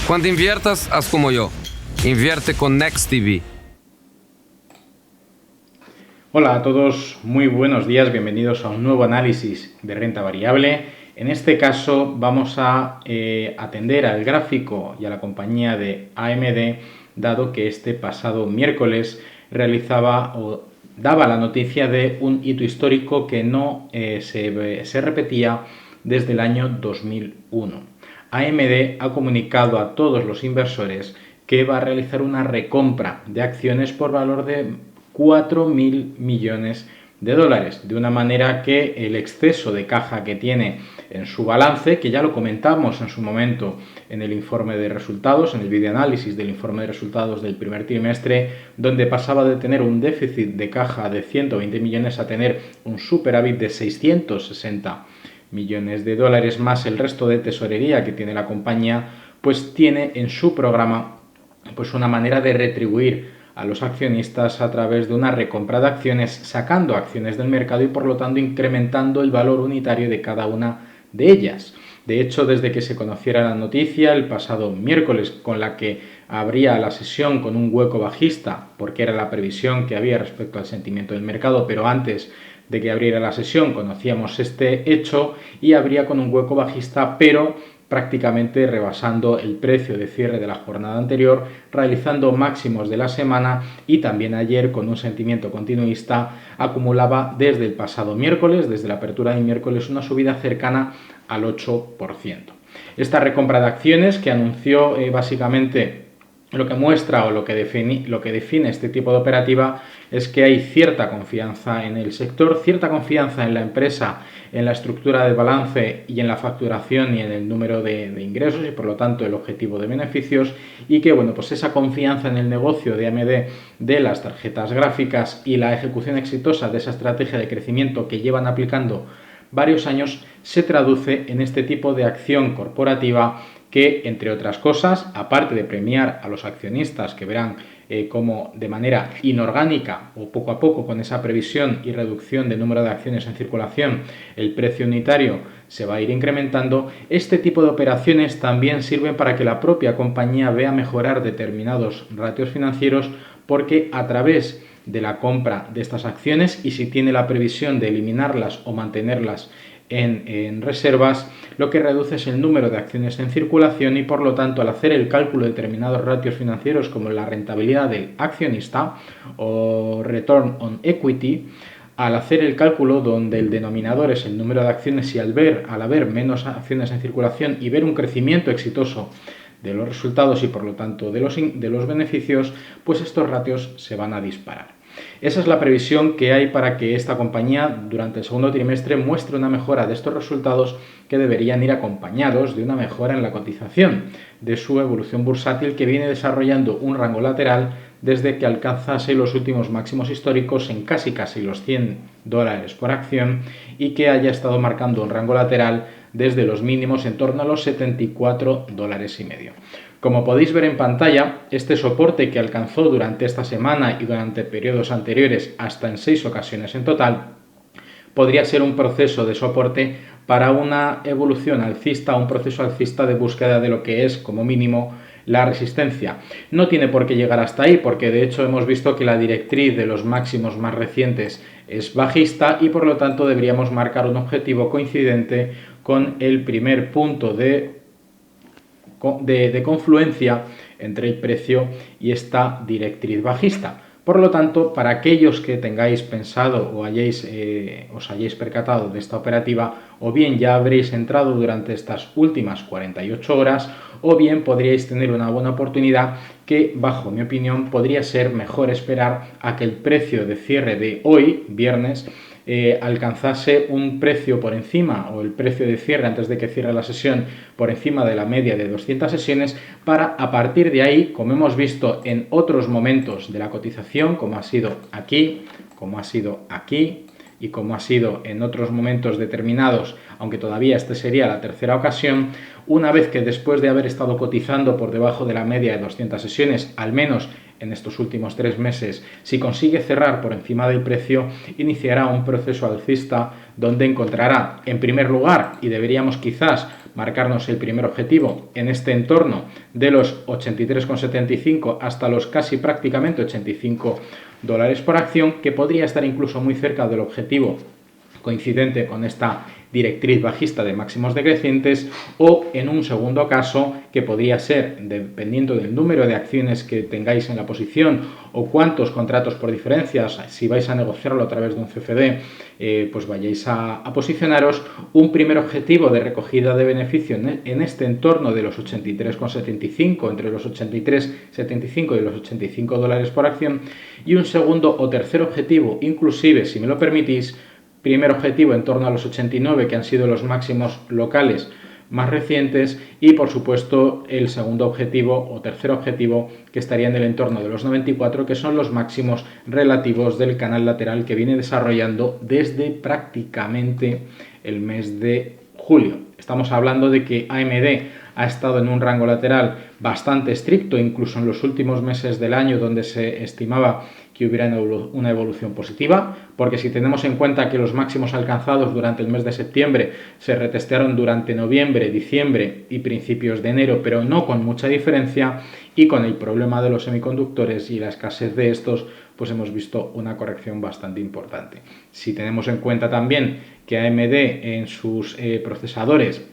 Cuando inviertas, haz como yo. Invierte con NextDB. Hola a todos, muy buenos días, bienvenidos a un nuevo análisis de renta variable. En este caso vamos a atender al gráfico y a la compañía de AMD, dado que este pasado miércoles realizaba o daba la noticia de un hito histórico que no se repetía desde el año 2001. AMD ha comunicado a todos los inversores que va a realizar una recompra de acciones por valor de 4.000 millones de dólares, de una manera que el exceso de caja que tiene en su balance, que ya lo comentamos en su momento en el informe de resultados, en el videoanálisis del informe de resultados del primer trimestre, donde pasaba de tener un déficit de caja de 120 millones a tener un superávit de 660 millones de dólares, más el resto de tesorería que tiene la compañía, pues tiene en su programa pues una manera de retribuir a los accionistas a través de una recompra de acciones, sacando acciones del mercado y por lo tanto incrementando el valor unitario de cada una de ellas. De hecho, desde que se conociera la noticia el pasado miércoles, con la que abría la sesión con un hueco bajista, porque era la previsión que había respecto al sentimiento del mercado, pero antes de que abriera la sesión conocíamos este hecho y abría con un hueco bajista, pero prácticamente rebasando el precio de cierre de la jornada anterior, realizando máximos de la semana y también ayer con un sentimiento continuista acumulaba desde el pasado miércoles, desde la apertura del miércoles, una subida cercana al 8%. Esta recompra de acciones que anunció básicamente lo que muestra o lo que define este tipo de operativa es que hay cierta confianza en el sector, cierta confianza en la empresa, en la estructura del balance y en la facturación y en el número de ingresos y por lo tanto el objetivo de beneficios, y que bueno, pues esa confianza en el negocio de AMD, de las tarjetas gráficas y la ejecución exitosa de esa estrategia de crecimiento que llevan aplicando varios años se traduce en este tipo de acción corporativa que, entre otras cosas, aparte de premiar a los accionistas que verán cómo de manera inorgánica o poco a poco con esa previsión y reducción del número de acciones en circulación el precio unitario se va a ir incrementando, este tipo de operaciones también sirven para que la propia compañía vea mejorar determinados ratios financieros, porque a través de la compra de estas acciones, y si tiene la previsión de eliminarlas o mantenerlas en reservas, lo que reduce es el número de acciones en circulación y por lo tanto al hacer el cálculo de determinados ratios financieros como la rentabilidad del accionista o return on equity, al hacer el cálculo donde el denominador es el número de acciones y al haber menos acciones en circulación y ver un crecimiento exitoso de los resultados y por lo tanto de los beneficios, pues estos ratios se van a disparar. Esa es la previsión que hay para que esta compañía durante el segundo trimestre muestre una mejora de estos resultados que deberían ir acompañados de una mejora en la cotización, de su evolución bursátil que viene desarrollando un rango lateral desde que alcanzase los últimos máximos históricos en casi los $100 por acción y que haya estado marcando un rango lateral desde los mínimos en torno a los $74,50. Como podéis ver en pantalla, este soporte que alcanzó durante esta semana y durante periodos anteriores hasta en 6 ocasiones en total, podría ser un proceso de soporte para una evolución alcista, un proceso alcista de búsqueda de lo que es como mínimo la resistencia. No tiene por qué llegar hasta ahí, porque de hecho hemos visto que la directriz de los máximos más recientes es bajista y por lo tanto deberíamos marcar un objetivo coincidente con el primer punto de confluencia entre el precio y esta directriz bajista. Por lo tanto, para aquellos que tengáis pensado o os hayáis percatado de esta operativa, o bien ya habréis entrado durante estas últimas 48 horas, o bien podríais tener una buena oportunidad que, bajo mi opinión, podría ser mejor esperar a que el precio de cierre de hoy, viernes, alcanzase un precio por encima, o el precio de cierre antes de que cierre la sesión, por encima de la media de 200 sesiones, para a partir de ahí, como hemos visto en otros momentos de la cotización, como ha sido aquí, como ha sido aquí y como ha sido en otros momentos determinados, aunque todavía esta sería la tercera ocasión, una vez que después de haber estado cotizando por debajo de la media de 200 sesiones, al menos en estos últimos 3 meses, si consigue cerrar por encima del precio, iniciará un proceso alcista donde encontrará, en primer lugar, y deberíamos quizás marcarnos el primer objetivo en este entorno de los 83,75 hasta los casi prácticamente $85 por acción, que podría estar incluso muy cerca del objetivo coincidente con esta directriz bajista de máximos decrecientes, o en un segundo caso que podría ser, dependiendo del número de acciones que tengáis en la posición o cuántos contratos por diferencias, si vais a negociarlo a través de un CFD, pues vayáis a posicionaros, un primer objetivo de recogida de beneficio en este entorno de los 83,75, entre los 83,75 y los $85 por acción, y un segundo o tercer objetivo, inclusive, si me lo permitís, primer objetivo en torno a los 89, que han sido los máximos locales más recientes, y por supuesto el segundo objetivo o tercer objetivo, que estaría en el entorno de los 94, que son los máximos relativos del canal lateral que viene desarrollando desde prácticamente el mes de julio. Estamos hablando de que AMD ha estado en un rango lateral bastante estricto, incluso en los últimos meses del año, donde se estimaba que hubiera una evolución positiva, porque si tenemos en cuenta que los máximos alcanzados durante el mes de septiembre se retestearon durante noviembre, diciembre y principios de enero, pero no con mucha diferencia, y con el problema de los semiconductores y la escasez de estos, pues hemos visto una corrección bastante importante. Si tenemos en cuenta también que AMD en sus procesadores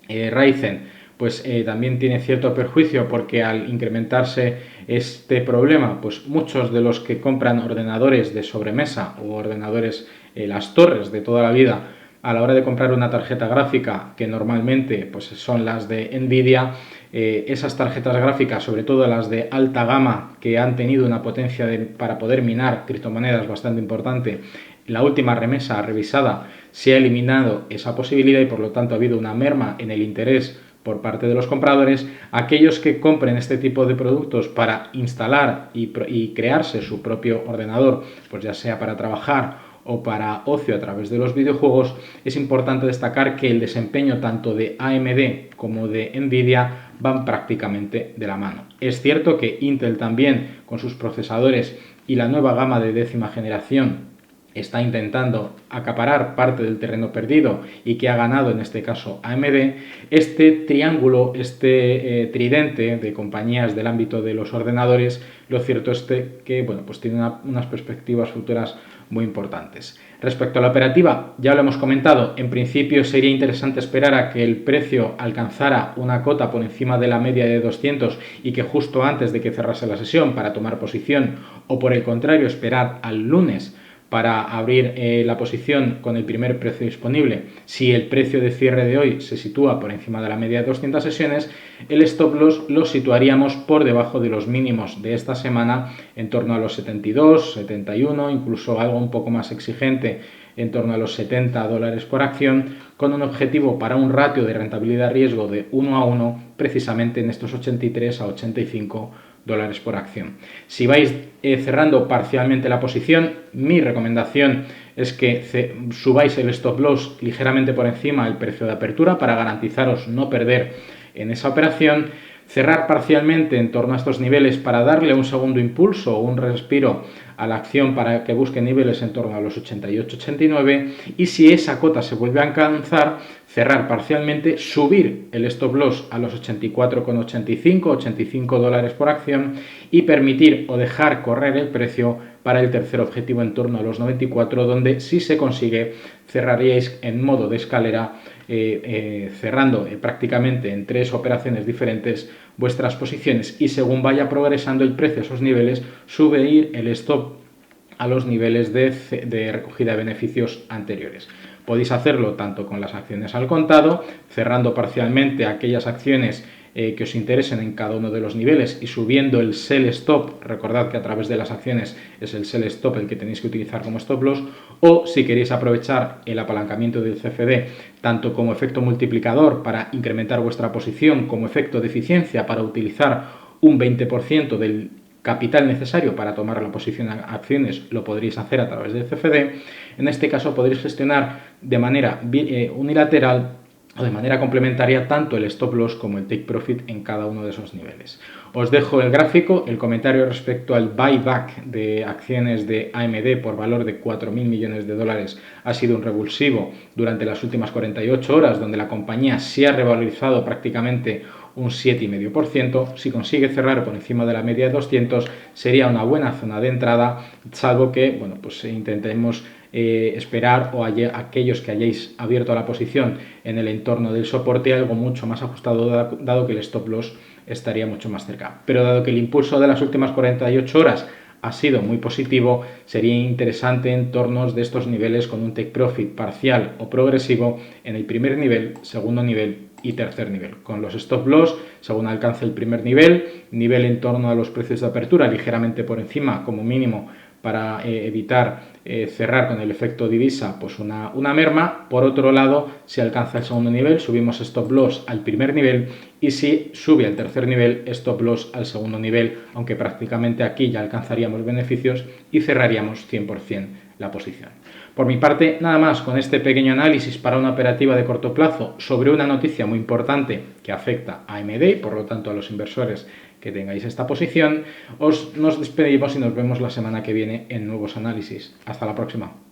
Ryzen pues también tiene cierto perjuicio, porque al incrementarse este problema, pues muchos de los que compran ordenadores de sobremesa o ordenadores, las torres de toda la vida, a la hora de comprar una tarjeta gráfica, que normalmente pues son las de Nvidia, esas tarjetas gráficas, sobre todo las de alta gama, que han tenido una potencia para poder minar criptomonedas bastante importante, la última remesa revisada se ha eliminado esa posibilidad y por lo tanto ha habido una merma en el interés por parte de los compradores. Aquellos que compren este tipo de productos para instalar y crearse su propio ordenador, pues ya sea para trabajar o para ocio a través de los videojuegos, es importante destacar que el desempeño tanto de AMD como de Nvidia van prácticamente de la mano. Es cierto que Intel también, con sus procesadores y la nueva gama de 10ª generación, está intentando acaparar parte del terreno perdido y que ha ganado en este caso AMD. Este triángulo, este tridente de compañías del ámbito de los ordenadores, lo cierto es que bueno, pues tiene unas perspectivas futuras muy importantes. Respecto a la operativa, ya lo hemos comentado, en principio sería interesante esperar a que el precio alcanzara una cota por encima de la media de 200 y que justo antes de que cerrase la sesión para tomar posición, o por el contrario esperar al lunes para abrir la posición con el primer precio disponible. Si el precio de cierre de hoy se sitúa por encima de la media de 200 sesiones, el stop loss lo situaríamos por debajo de los mínimos de esta semana, en torno a los 72, 71, incluso algo un poco más exigente, en torno a los $70 por acción, con un objetivo para un ratio de rentabilidad-riesgo de 1 a 1, precisamente en estos 83 a 85 dólares por acción. Si vais cerrando parcialmente la posición, mi recomendación es que subáis el stop loss ligeramente por encima del precio de apertura para garantizaros no perder en esa operación, cerrar parcialmente en torno a estos niveles para darle un segundo impulso o un respiro a la acción para que busque niveles en torno a los 88-89, y si esa cota se vuelve a alcanzar, cerrar parcialmente, subir el stop loss a los 84,85, 85 dólares por acción y permitir o dejar correr el precio para el tercer objetivo en torno a los 94, donde si se consigue cerraríais en modo de escalera, cerrando prácticamente en 3 operaciones diferentes vuestras posiciones, y según vaya progresando el precio a esos niveles, subir el stop a los niveles de recogida de beneficios anteriores. Podéis hacerlo tanto con las acciones al contado, cerrando parcialmente aquellas acciones que os interesen en cada uno de los niveles y subiendo el sell stop. Recordad que a través de las acciones es el sell stop el que tenéis que utilizar como stop loss, o si queréis aprovechar el apalancamiento del CFD tanto como efecto multiplicador para incrementar vuestra posición, como efecto de eficiencia para utilizar un 20% del capital necesario para tomar la posición a acciones, lo podréis hacer a través del CFD. En este caso podréis gestionar de manera unilateral o de manera complementaria tanto el stop loss como el take profit en cada uno de esos niveles. Os dejo el gráfico, el comentario respecto al buyback de acciones de AMD por valor de 4.000 millones de dólares ha sido un revulsivo durante las últimas 48 horas, donde la compañía se ha revalorizado prácticamente un 7,5%. Si consigue cerrar por encima de la media de 200 sería una buena zona de entrada, salvo que bueno, pues intentemos esperar, o aquellos que hayáis abierto la posición en el entorno del soporte, algo mucho más ajustado, dado que el stop loss estaría mucho más cerca. Pero dado que el impulso de las últimas 48 horas ha sido muy positivo, sería interesante entornos de estos niveles con un take profit parcial o progresivo en el primer nivel, segundo nivel y tercer nivel, con los stop loss según alcance el primer nivel en torno a los precios de apertura, ligeramente por encima como mínimo, para evitar cerrar con el efecto divisa pues una merma. Por otro lado, si alcanza el segundo nivel, subimos stop loss al primer nivel, y si sube al tercer nivel, stop loss al segundo nivel, aunque prácticamente aquí ya alcanzaríamos beneficios y cerraríamos 100% la posición. Por mi parte, nada más con este pequeño análisis para una operativa de corto plazo sobre una noticia muy importante que afecta a AMD y por lo tanto a los inversores que tengáis esta posición. Nos despedimos y nos vemos la semana que viene en nuevos análisis. Hasta la próxima.